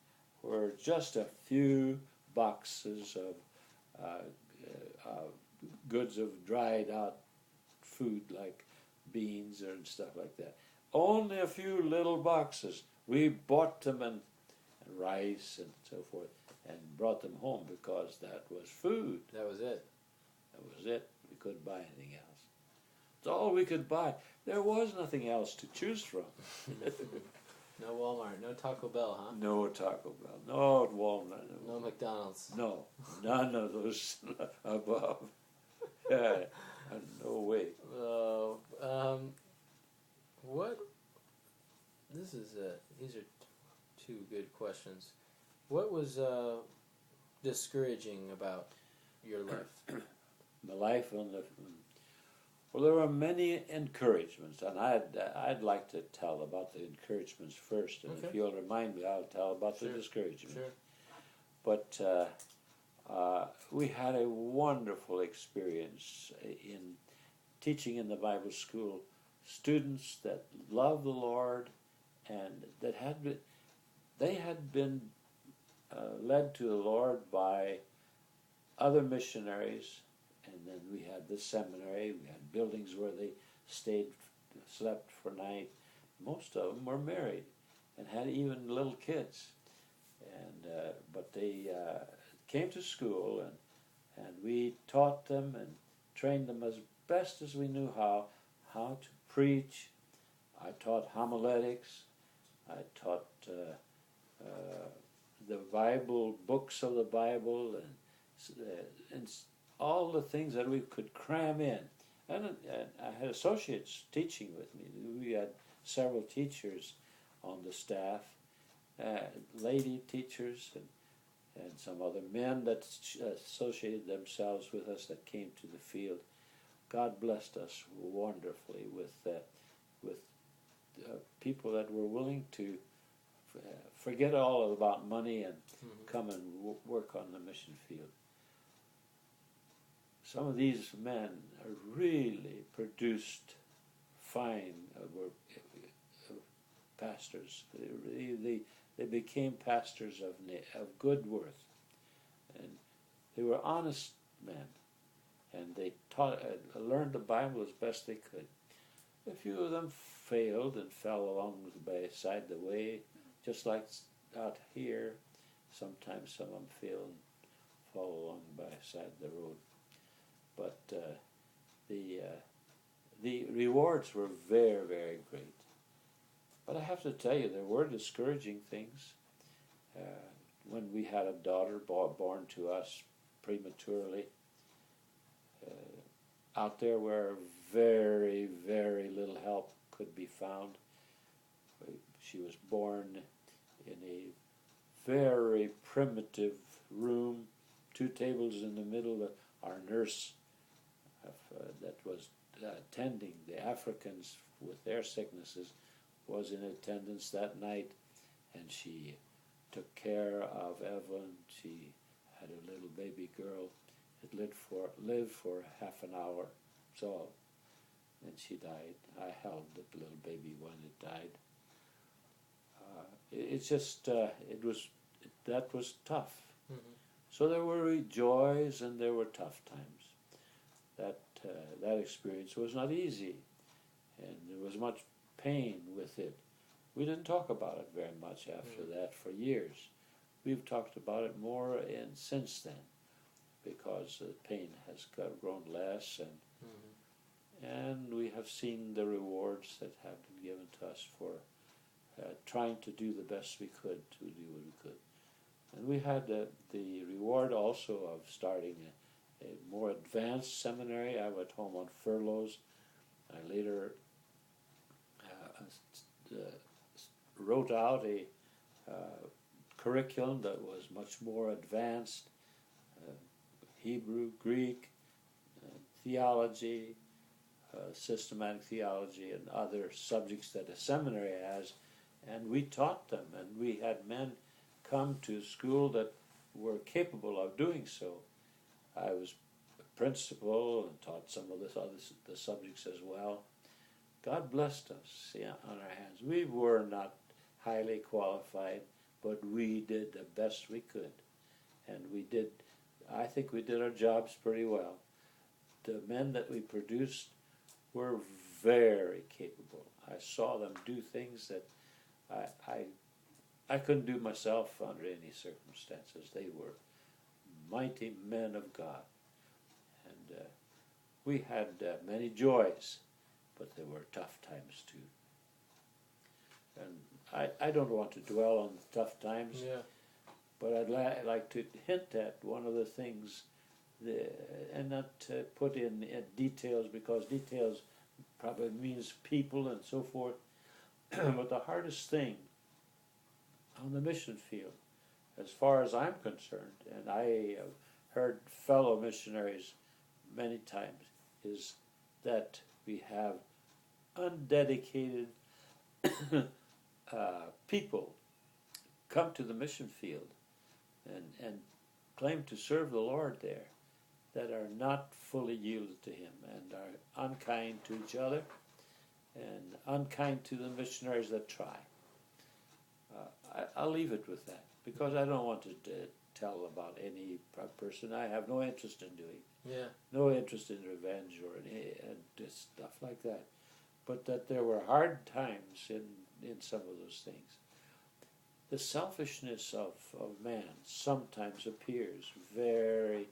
were just a few boxes of goods of dried out food like beans and stuff like that. Only a few little boxes. We bought them and rice and so forth and brought them home because that was food. That was it. That was it. We couldn't buy anything else. It's all we could buy. There was nothing else to choose from. No Walmart, no Taco Bell, huh? No Taco Bell, no Walmart, No McDonald's. no, none of those above. Yeah, no way. What? These are two good questions. What was discouraging about your life? My life on the well, there were many encouragements, and I'd like to tell about the encouragements first, and if Okay. you'll remind me, I'll tell about Sure. the discouragements. Sure. But we had a wonderful experience in teaching in the Bible school. Students that loved the Lord, and that had been led to the Lord by other missionaries. And then we had the seminary. We had buildings where they slept for night. Most of them were married and had even little kids. And but they came to school, and we taught them and trained them as best as we knew how to preach. I taught homiletics. I taught the Bible, books of the Bible, and all the things that we could cram in. And I had associates teaching with me. We had several teachers on the staff, lady teachers, and some other men that associated themselves with us that came to the field. God blessed us wonderfully with people that were willing to forget all about money and come and work on the mission field. Some of these men really produced fine pastors. They became pastors of good worth, and they were honest men, and they learned the Bible as best they could. A few of them failed and fell along by side the way, just like out here. Sometimes some of them fail and fall along by side the road. But the rewards were very, very great. But I have to tell you, there were discouraging things. When we had a daughter born to us prematurely, out there where very, very little help could be found, she was born in a very primitive room, 2 tables in the middle. Our nurse that was attending the Africans with their sicknesses was in attendance that night, and she took care of Evelyn. She had a little baby girl. It lived for half an hour, so, and she died. I held the little baby when it died. That was tough. Mm-hmm. So there were joys and there were tough times. That experience was not easy, and there was much pain with it. We didn't talk about it very much after that for years. We've talked about it more since then, because the pain has grown less, and we have seen the rewards that have been given to us for trying to do the best we could to do what we could. And we had the reward also of starting a more advanced seminary. I went home on furloughs. I later wrote out a curriculum that was much more advanced, Hebrew, Greek, theology, systematic theology, and other subjects that a seminary has, and we taught them, and we had men come to school that were capable of doing so. I was a principal and taught some of the subjects as well. God blessed us on our hands. We were not highly qualified, but we did the best we could. And I think we did our jobs pretty well. The men that we produced were very capable. I saw them do things that I couldn't do myself under any circumstances. They were mighty men of God. And we had many joys. but there were tough times too. And I don't want to dwell on the tough times, Yeah. but I'd like to hint at one of the things, and not put in details, because details probably means people and so forth. But the hardest thing on the mission field, as far as I'm concerned, and I have heard fellow missionaries many times, is that we have undedicated people come to the mission field and claim to serve the Lord there, that are not fully yielded to Him and are unkind to each other and unkind to the missionaries that try. I'll leave it with that, because I don't want to tell about any person. I have no interest in doing. Yeah. No interest in revenge or any stuff like that. But that there were hard times in some of those things. The selfishness of man sometimes appears very,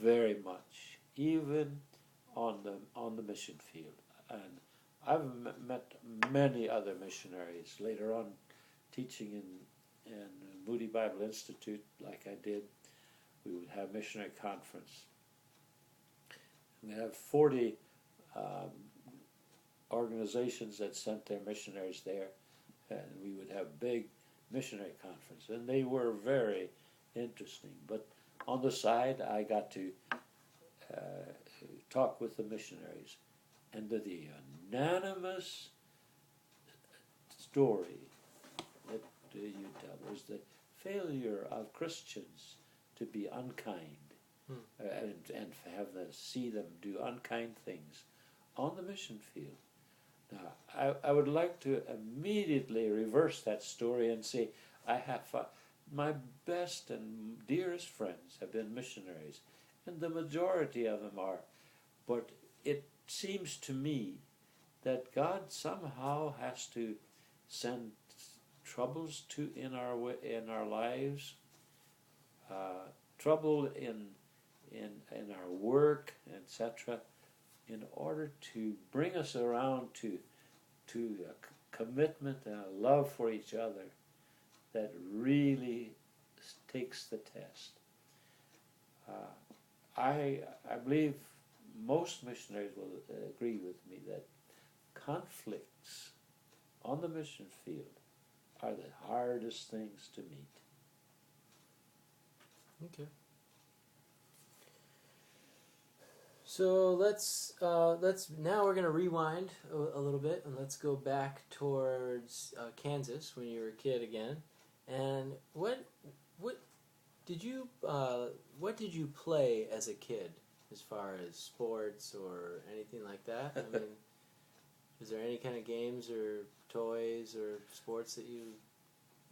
very much, even on the mission field. And I've met many other missionaries later on, teaching in Moody Bible Institute, like I did. We would have missionary conference. We have 40 organizations that sent their missionaries there, and we would have big missionary conference, and they were very interesting. But on the side, I got to talk with the missionaries, and the unanimous story that you tell was the failure of Christians to be unkind, and have see them do unkind things on the mission field. Now, I would like to immediately reverse that story and say, I have my best and dearest friends have been missionaries, and the majority of them are. But it seems to me that God somehow has to send troubles in our lives, trouble in our work, etc., in order to bring us around to a commitment and a love for each other that really takes the test. I believe most missionaries will agree with me that conflicts on the mission field are the hardest things to meet. Okay. So let's now we're gonna rewind a little bit, and let's go back towards Kansas when you were a kid again. And what did you play as a kid, as far as sports or anything like that? I mean, is there any kind of games or toys or sports that you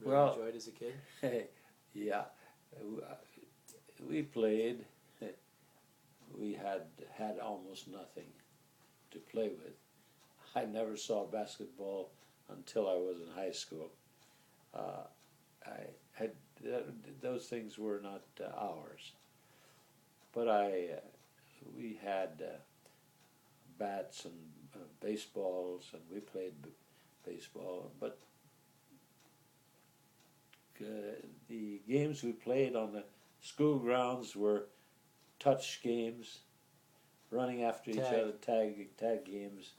really enjoyed as a kid? Yeah, we played. We had almost nothing to play with. I never saw basketball until I was in high school. Those things were not ours. But we had bats and baseballs, and we played baseball. But the games we played on the school grounds were touch games, running after each other, tag games.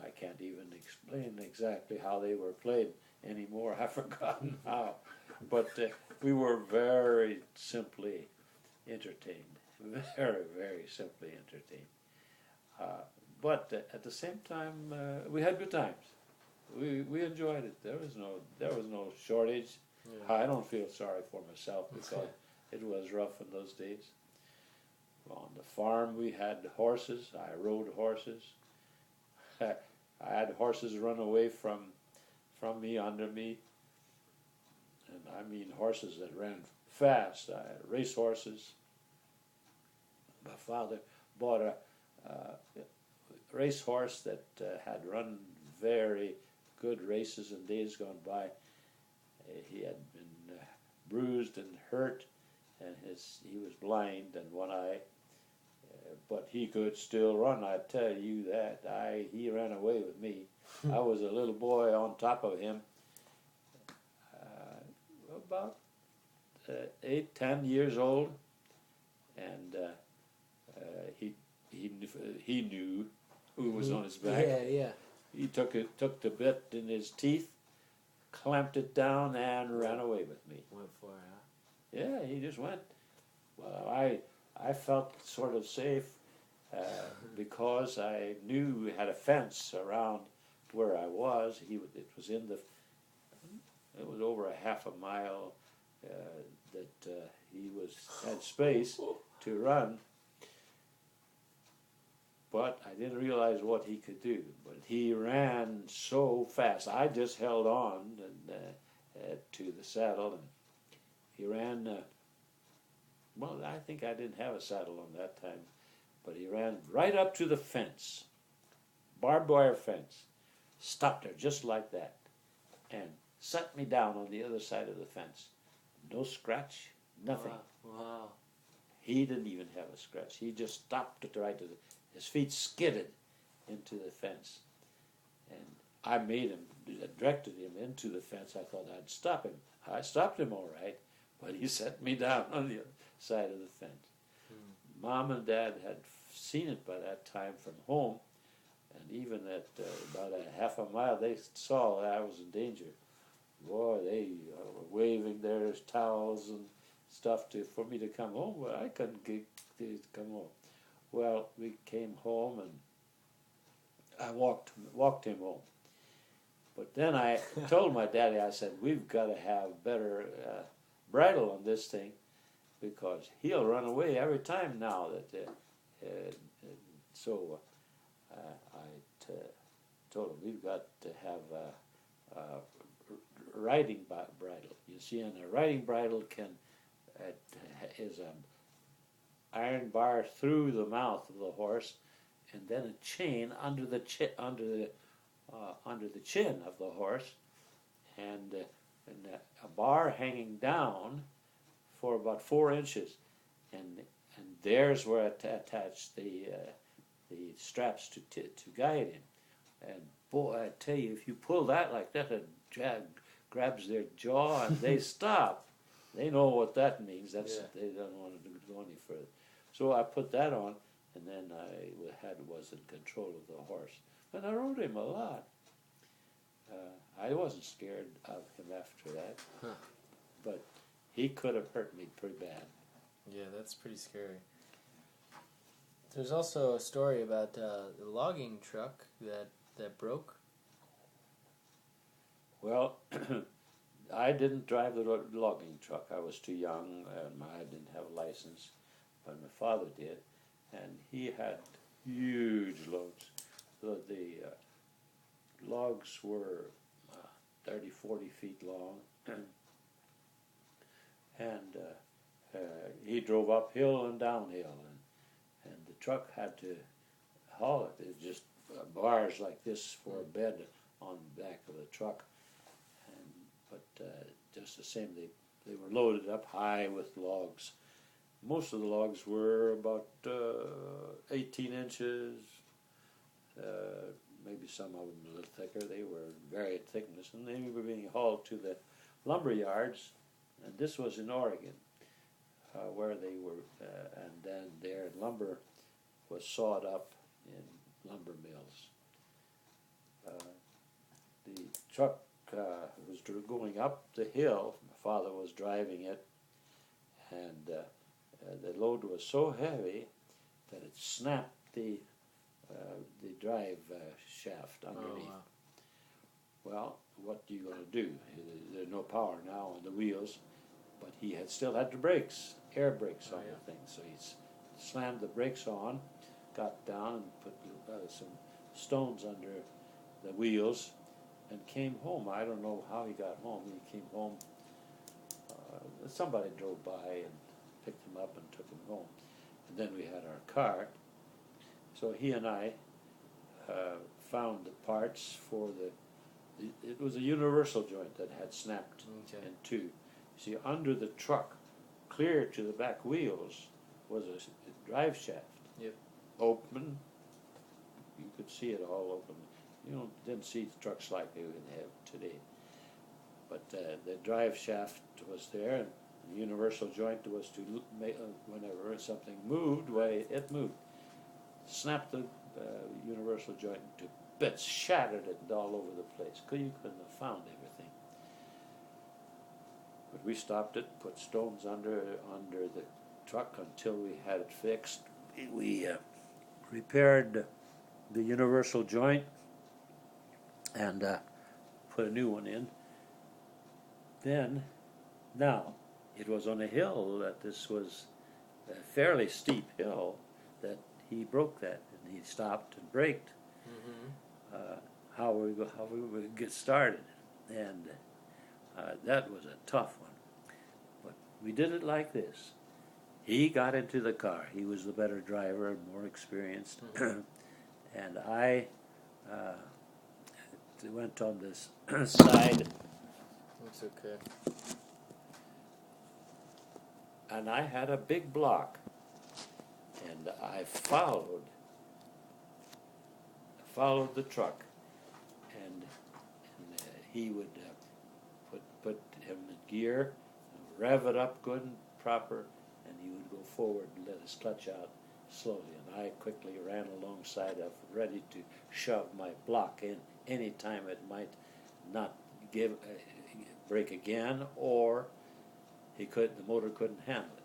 I can't even explain exactly how they were played anymore. I've forgotten how. But we were very simply entertained. Very, very simply entertained. But at the same time, we had good times. We enjoyed it. There was no shortage. Yeah. I don't feel sorry for myself, because it was rough in those days. On the farm, we had horses. I rode horses. I had horses run away from me, under me. And I mean horses that ran fast. I had race horses. My father bought a race horse that had run very good races in days gone by. He had been bruised and hurt, and he was blind in one eye. but he could still run. I tell you that. He ran away with me. I was a little boy on top of him, about 8, 10 years old, and he knew who was on his back. Yeah. He took the bit in his teeth, clamped it down, and ran away with me. Went for it, huh? Yeah, he just went. Well, I felt sort of safe because I knew we had a fence around where I was. It was in the. It was over a half a mile that he had space to run. But I didn't realize what he could do. But he ran so fast. I just held on to the saddle, and he ran. Well, I think I didn't have a saddle on that time, but he ran right up to the fence, barbed wire fence, stopped there just like that, and set me down on the other side of the fence. No scratch, nothing. Wow. He didn't even have a scratch. He just stopped at the right of his feet skidded into the fence. And I directed him into the fence. I thought I'd stop him. I stopped him all right, but he set me down on the other side of the fence. Mom and Dad had seen it by that time from home, and even at about a half a mile, they saw that I was in danger. Boy, they were waving their towels and stuff for me to come home, but I couldn't get to come home. Well, we came home, and I walked him home. But then I told my daddy, I said, we've got to have better bridle on this thing, because he'll run away every time now. So I told him, we've got to have a riding bridle. You see, and a riding bridle is an iron bar through the mouth of the horse, and then a chain under the chin of the horse, and a bar hanging down for about 4 inches, and there's where I attached the straps to guide him. And boy, I tell you, if you pull that like that, it grabs their jaw and they stop. They know what that means. They don't want to go any further. So I put that on, and then I was in control of the horse, and I rode him a lot. I wasn't scared of him after that, but he could have hurt me pretty bad. Yeah, that's pretty scary. There's also a story about the logging truck that broke. Well, I didn't drive the logging truck. I was too young, and I didn't have a license, but my father did, and he had huge loads. The logs were 30, 40 feet long, and he drove uphill and downhill, and the truck had to haul it. It was just bars like this for a bed on the back of the truck, but just the same, they were loaded up high with logs. Most of the logs were about 18 inches, maybe some of them a little thicker. They were varied thickness, and they were being hauled to the lumber yards, and this was in Oregon, where they were, and then their lumber was sawed up in lumber mills. The truck was going up the hill. My father was driving it, and the load was so heavy that it snapped the drive shaft underneath. Oh, wow. Well, what are you going to do? There's no power now on the wheels, but he still had the brakes, air brakes on the thing. So he slammed the brakes on, got down and put some stones under the wheels, and came home. I don't know how he got home. He came home. Somebody drove by and picked him up and took him home. And then we had our car. So he and I found the parts for it was a universal joint that had snapped in two. See, under the truck, clear to the back wheels, was a drive shaft. Yep. open. You could see it all open. Didn't see trucks like they have today. But the drive shaft was there, and the universal joint was to make, whenever something moved, why it moved. Snapped the universal joint into bits, shattered it all over the place. You couldn't have found everything. But we stopped it, put stones under the truck until we had it fixed. We repaired the universal joint and put a new one in. Then, now, it was on a hill that this was a fairly steep hill that he broke that, and he stopped and braked. How we would get started, and that was a tough one. But we did it like this. He got into the car. He was the better driver and more experienced, and I went on this side. That's okay. And I had a big block, and I followed the truck, and he would put him in gear, rev it up good and proper, and he would go forward and let his clutch out slowly. And I quickly ran alongside of, ready to shove my block in any time it might not break again, or the motor couldn't handle it.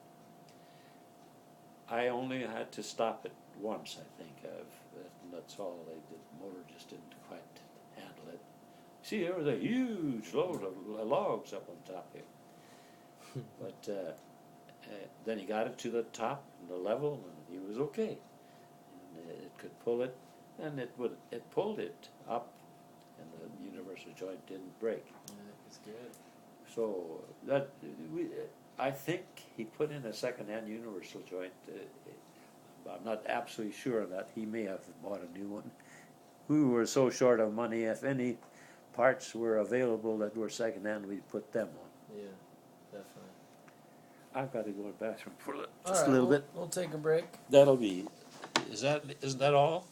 I only had to stop it once, I think, and that's all they did. The motor just didn't quite handle it. See, there was a huge load of logs up on top here. But then he got it to the top and the level, and he was okay. And it could pull it, and it pulled it up, and the universal joint didn't break. Yeah, that's good. So I think he put in a second-hand universal joint. I'm not absolutely sure of that. He may have bought a new one. We were so short of money, if any parts were available that were second-hand, we put them on. Yeah, definitely. I've got to go to the bathroom for All just right, a little bit. We'll take a break. Isn't that all?